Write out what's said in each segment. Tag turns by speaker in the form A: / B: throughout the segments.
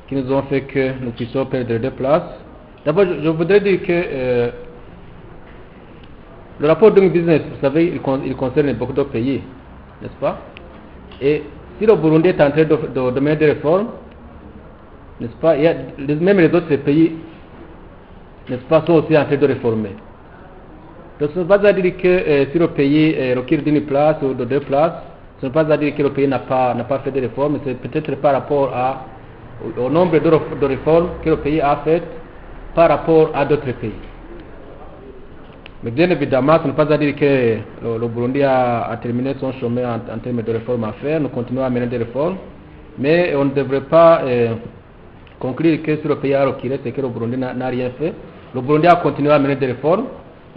A: qui nous ont fait que nous puissions perdre 2 places. D'abord, je voudrais dire que le rapport Doing Business, vous savez, il concerne beaucoup d'autres pays, n'est-ce pas? Et si le Burundi est en train de mener des réformes, n'est-ce pas, il y a, même les autres pays, n'est-ce pas, sont aussi en train de réformer. Donc ce n'est pas à dire que si le pays requiert d'une place ou de 2 places, ce n'est pas à dire que le pays n'a pas fait de réformes, c'est peut-être par rapport au nombre de réformes que le pays a faites par rapport à d'autres pays. Mais bien évidemment, ce n'est pas à dire que le Burundi a terminé son chemin en termes de réformes à faire. Nous continuons à mener des réformes, mais on ne devrait pas conclure que si le pays a reculé, c'est que le Burundi n'a rien fait. Le Burundi a continué à mener des réformes,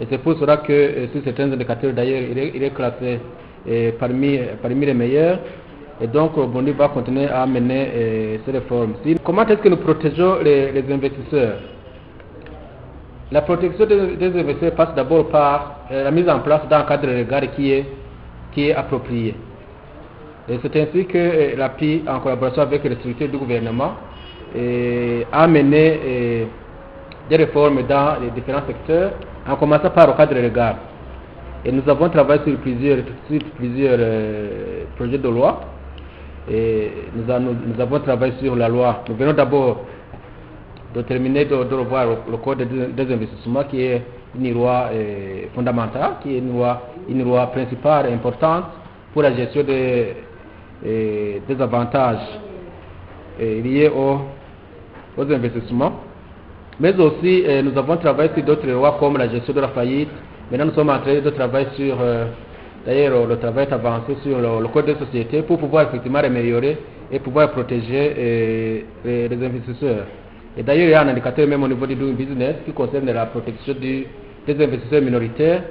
A: et c'est pour cela que sur certains indicateurs d'ailleurs, il est classé parmi les meilleurs. Et donc le Burundi va continuer à mener ces réformes. Comment est-ce que nous protégeons les investisseurs? La protection des investisseurs passe d'abord par la mise en place d'un cadre légal qui est approprié. Et c'est ainsi que l'API, en collaboration avec les structures du gouvernement, a mené des réformes dans les différents secteurs, en commençant par le cadre légal. Et nous avons travaillé sur plusieurs projets de loi. Et nous avons travaillé sur la loi. Nous venons d'abord de terminer de revoir le code des investissements, qui est une loi fondamentale, qui est une loi principale et importante pour la gestion des avantages liés aux investissements. Mais aussi, nous avons travaillé sur d'autres lois comme la gestion de la faillite. Maintenant, nous sommes en train de travailler sur, d'ailleurs, le travail est avancé sur le code des sociétés pour pouvoir effectivement améliorer et pouvoir protéger les investisseurs. Et d'ailleurs, il y a un indicateur même au niveau du Doing Business qui concerne la protection des investisseurs minoritaires.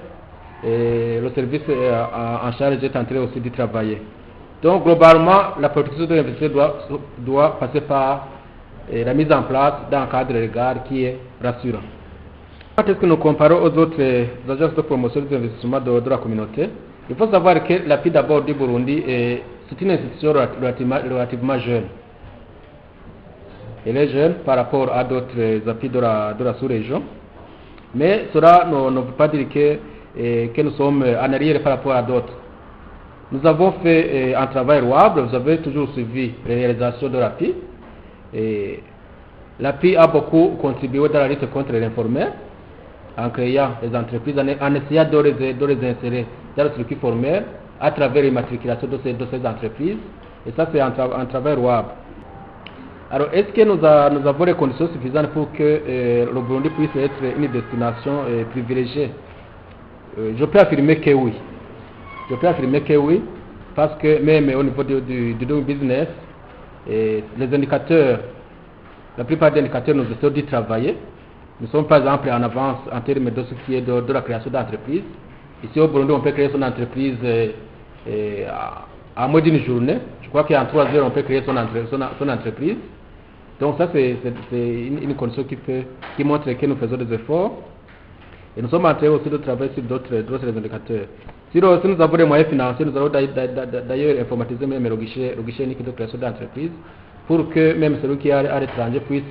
A: Et le service en charge est en train aussi de travailler. Donc, globalement, la protection des investisseurs doit passer par la mise en place d'un cadre légal qui est rassurant. Quand est-ce que nous comparons aux autres agences de promotion des investissements de la communauté? Il faut savoir que l'API d'abord du Burundi, c'est une institution relativement jeune. Elle est jeune par rapport à d'autres API de la sous-région. Mais cela ne veut pas dire que nous sommes en arrière par rapport à d'autres. Nous avons fait un travail louable, vous avez toujours suivi les réalisations de l'API. L'API a beaucoup contribué dans la lutte contre l'informel, en créant les entreprises, en essayant de les insérer dans le circuit formel à travers l'immatriculation de ces entreprises. Et ça, c'est un travail louable. Alors, est-ce que nous avons les conditions suffisantes pour que le Burundi puisse être une destination privilégiée? Je peux affirmer que oui. Je peux affirmer que oui, parce que même au niveau du Doing Business, les indicateurs, la plupart des indicateurs, nous essayons d'y travailler. Nous sommes par exemple en avance en termes de ce qui est de la création d'entreprises. Ici au Burundi, on peut créer son entreprise en moins d'une journée. Je crois qu'en 3 heures, on peut créer son entreprise. Donc ça, c'est une condition qui montre que nous faisons des efforts. Et nous sommes en train aussi de travailler sur d'autres indicateurs. Si nous avons des moyens financiers, nous allons d'ailleurs informatiser même le guichet unique de création d'entreprise pour que même celui qui est à l'étranger puisse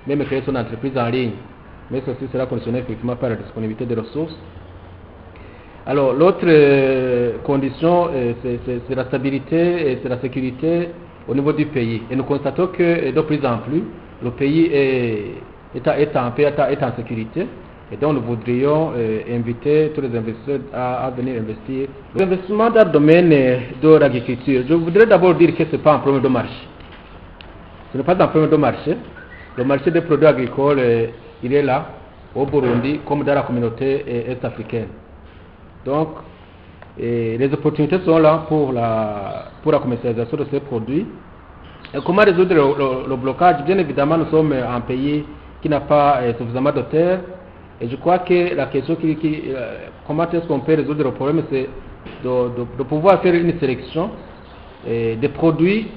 A: même créer son entreprise en ligne. Mais ceci sera conditionné effectivement par la disponibilité des ressources. Alors l'autre condition, c'est la stabilité et c'est la sécurité au niveau du pays. Et nous constatons que de plus en plus, le pays est en sécurité. Et donc nous voudrions inviter tous les investisseurs à venir investir. L'investissement dans le domaine de l'agriculture, je voudrais d'abord dire que ce n'est pas un problème de marché. Ce n'est pas un problème de marché. Le marché des produits agricoles, il est là, au Burundi, comme dans la communauté est-africaine. Donc, les opportunités sont là pour la commercialisation de ces produits. Et comment résoudre le blocage? Bien évidemment, nous sommes un pays qui n'a pas suffisamment de terre. Et je crois que la question comment est-ce qu'on peut résoudre le problème, c'est de pouvoir faire une sélection des produits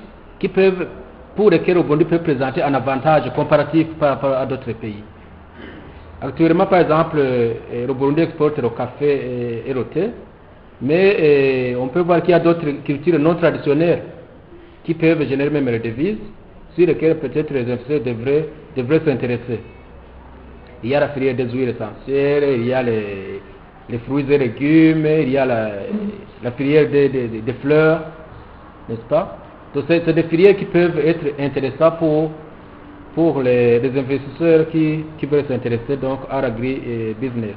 A: pour lesquels le Burundi peut présenter un avantage comparatif par rapport à d'autres pays. Actuellement, par exemple, le Burundi exporte le café et le thé, mais on peut voir qu'il y a d'autres cultures non traditionnelles qui peuvent générer même les devises. sur lesquels peut-être les investisseurs devraient s'intéresser. Il y a la filière des huiles essentielles, il y a les fruits et légumes, il y a la filière des fleurs, n'est-ce pas? Donc c'est des filières qui peuvent être intéressantes pour les investisseurs qui veulent s'intéresser donc à l'agri-business.